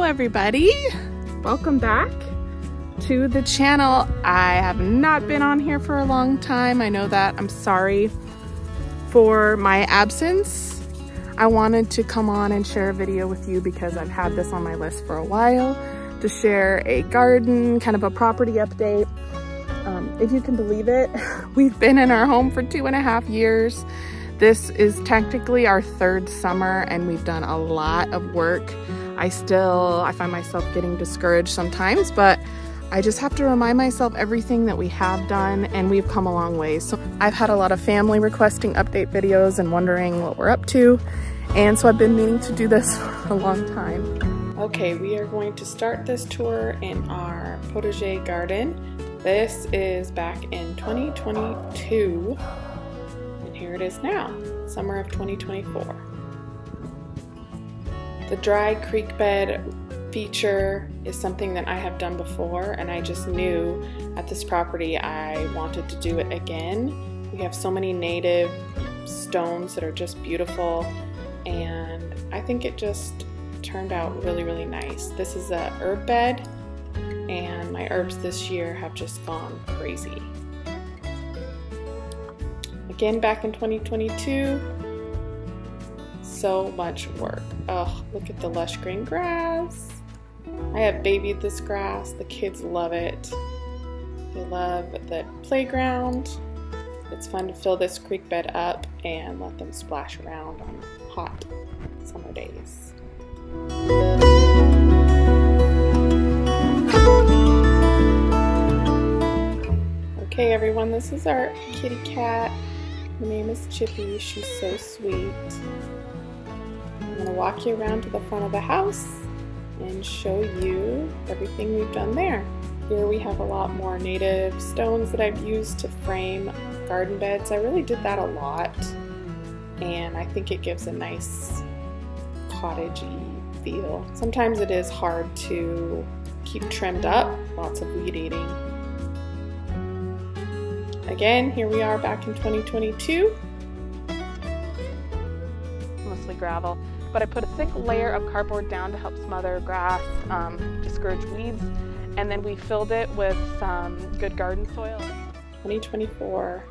everybody, welcome back to the channel. I have not been on here for a long time. I know that. I'm sorry for my absence. I wanted to come on and share a video with you because I've had this on my list for a while to share a garden, kind of a property update. If you can believe it, we've been in our home for 2.5 years. This is technically our 3rd summer and we've done a lot of work. I find myself getting discouraged sometimes, but I just have to remind myself everything that we have done, and we've come a long way. So I've had a lot of family requesting update videos and wondering what we're up to. And so I've been meaning to do this for a long time. Okay, we are going to start this tour in our potager garden. This is back in 2022, and here it is now, summer of 2024. The dry creek bed feature is something that I have done before, and I just knew at this property I wanted to do it again. We have so many native stones that are just beautiful, and I think it just turned out really, really nice. This is a herb bed, and my herbs this year have just gone crazy. Again, back in 2022, so much work. Oh, look at the lush green grass. I have babied this grass. The kids love it. They love the playground. It's fun to fill this creek bed up and let them splash around on hot summer days. Okay everyone, this is our kitty cat. Her name is Chippy. She's so sweet. I'm going to walk you around to the front of the house and show you everything we've done there. Here we have a lot more native stones that I've used to frame garden beds. I really did that a lot, and I think it gives a nice cottagey feel. Sometimes it is hard to keep trimmed up, lots of weed eating. Again, here we are back in 2022. Mostly gravel. But I put a thick layer of cardboard down to help smother grass, discourage weeds, and then we filled it with some good garden soil. 2024,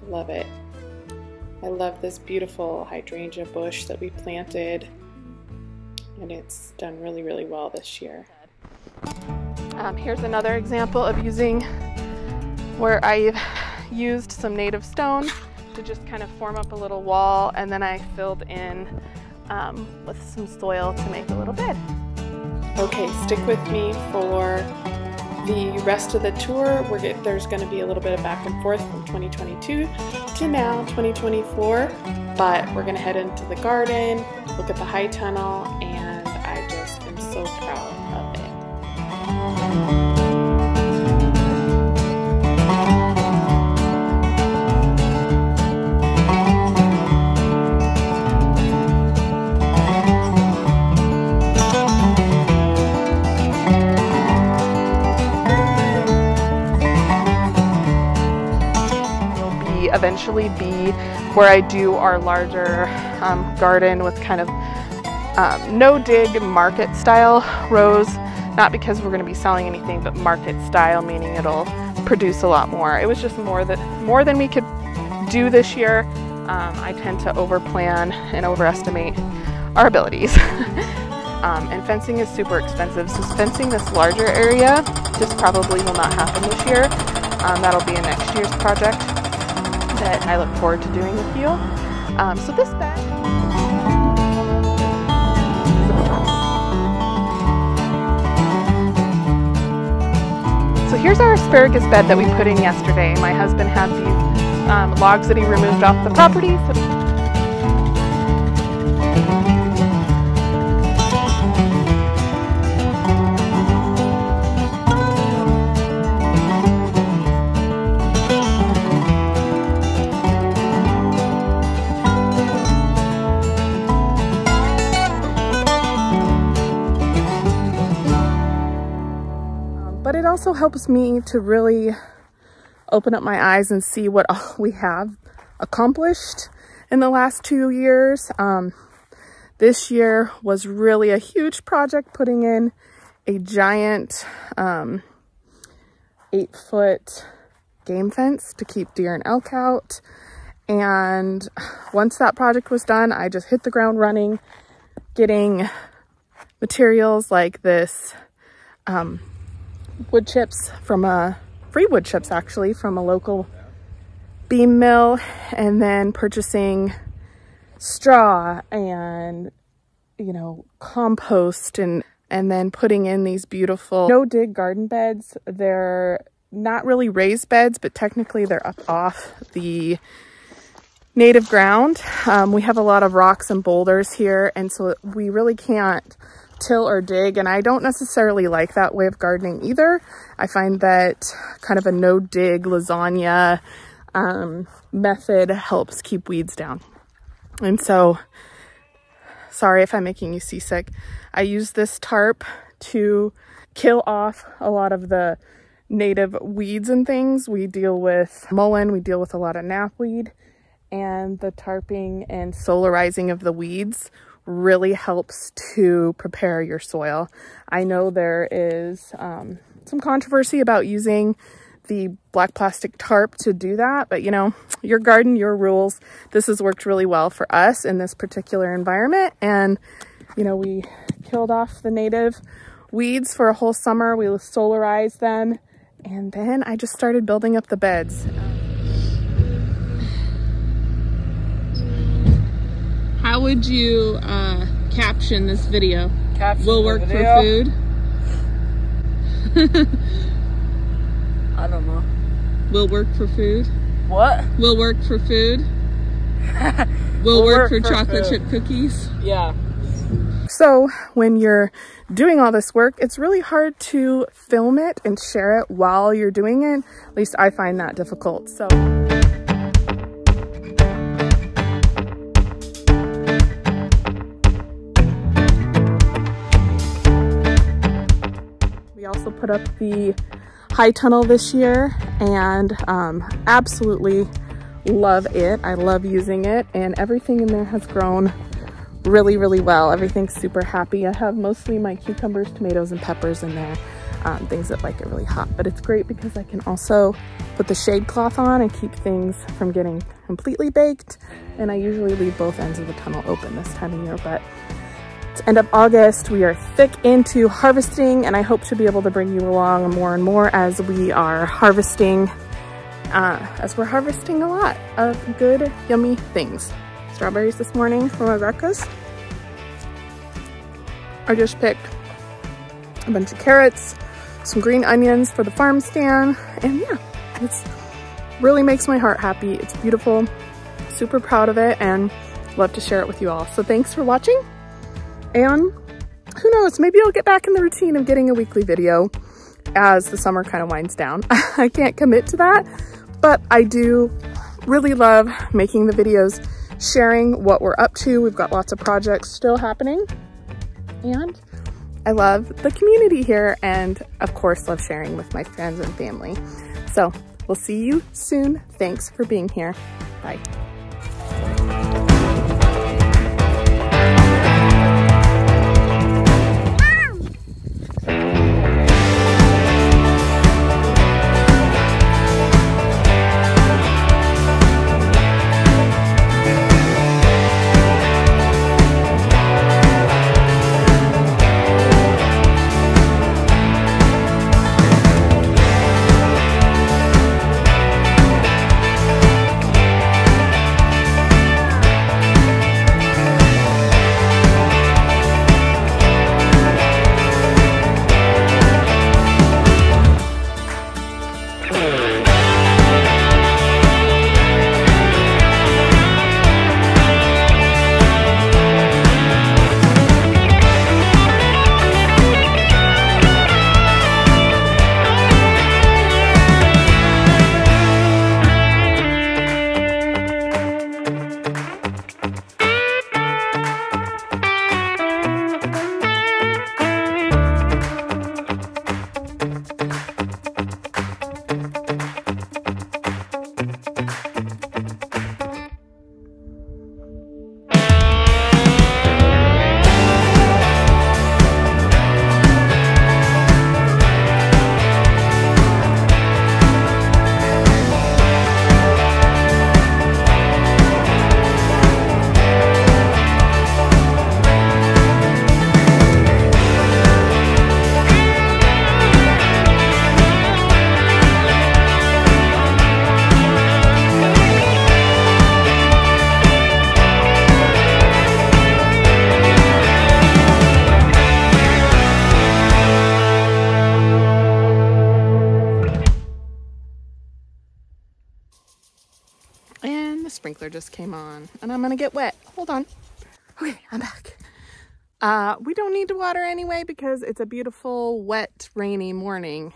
love it. I love this beautiful hydrangea bush that we planted, and it's done really, really well this year. Here's another example of using where I've used some native stone to just kind of form up a little wall, and then I filled in with some soil to make a little bed. Okay, stick with me for the rest of the tour. There's going to be a little bit of back and forth from 2022 to now 2024, but we're going to head into the garden, look at the high tunnel, and I just am so proud of it. Eventually be where I do our larger garden with kind of no dig market style rows, not because we're going to be selling anything, but market style, meaning it'll produce a lot more. It was just more than we could do this year. I tend to overplan and overestimate our abilities. And fencing is super expensive, so fencing this larger area just probably will not happen this year. That'll be a next year's project that I look forward to doing with you. So this bed, so here's our asparagus bed that we put in yesterday. My husband had these logs that he removed off the property. But it also helps me to really open up my eyes and see what all we have accomplished in the last 2 years. This year was really a huge project, putting in a giant 8-foot game fence to keep deer and elk out. And once that project was done, I just hit the ground running, getting materials like this wood chips from free wood chips actually from a local beam mill, and then purchasing straw and, you know, compost, and then putting in these beautiful no-dig garden beds. They're not really raised beds, but technically they're up off the native ground. We have a lot of rocks and boulders here, and so we really can't till or dig, and I don't necessarily like that way of gardening either. I find that kind of a no-dig lasagna method helps keep weeds down. And so, sorry if I'm making you seasick. I use this tarp to kill off a lot of the native weeds and things. We deal with mullein, we deal with a lot of knapweed, and the tarping and solarizing of the weeds really helps to prepare your soil. I know there is some controversy about using the black plastic tarp to do that, but you know, your garden, your rules. This has worked really well for us in this particular environment. And you know, we killed off the native weeds for a whole summer. We solarized them, and then I just started building up the beds. How would you caption this video? Will work for food? I don't know. Will work for food? What? Will work for food? Will work for chocolate chip cookies? Yeah. So when you're doing all this work, it's really hard to film it and share it while you're doing it. At least I find that difficult. So we also put up the high tunnel this year, and absolutely love it. I love using it, and everything in there has grown really, really well. Everything's super happy. I have mostly my cucumbers, tomatoes, and peppers in there, things that like it really hot. But it's great because I can also put the shade cloth on and keep things from getting completely baked. And I usually leave both ends of the tunnel open this time of year, but it's end of August. We are thick into harvesting, and I hope to be able to bring you along more and more as we are harvesting, a lot of good, yummy things. Strawberries this morning for my breakfast. I just picked a bunch of carrots, some green onions for the farm stand, and yeah, it's really makes my heart happy. It's beautiful, super proud of it, and love to share it with you all. So thanks for watching, and who knows, maybe I'll get back in the routine of getting a weekly video as the summer kind of winds down. I can't commit to that, but I do really love making the videos, sharing what we're up to. We've got lots of projects still happening, and I love the community here, and of course love sharing with my friends and family. So we'll see you soon. Thanks for being here. Bye. And the sprinkler just came on and I'm gonna get wet. Hold on. Okay, I'm back. We don't need to water anyway because it's a beautiful, wet, rainy morning.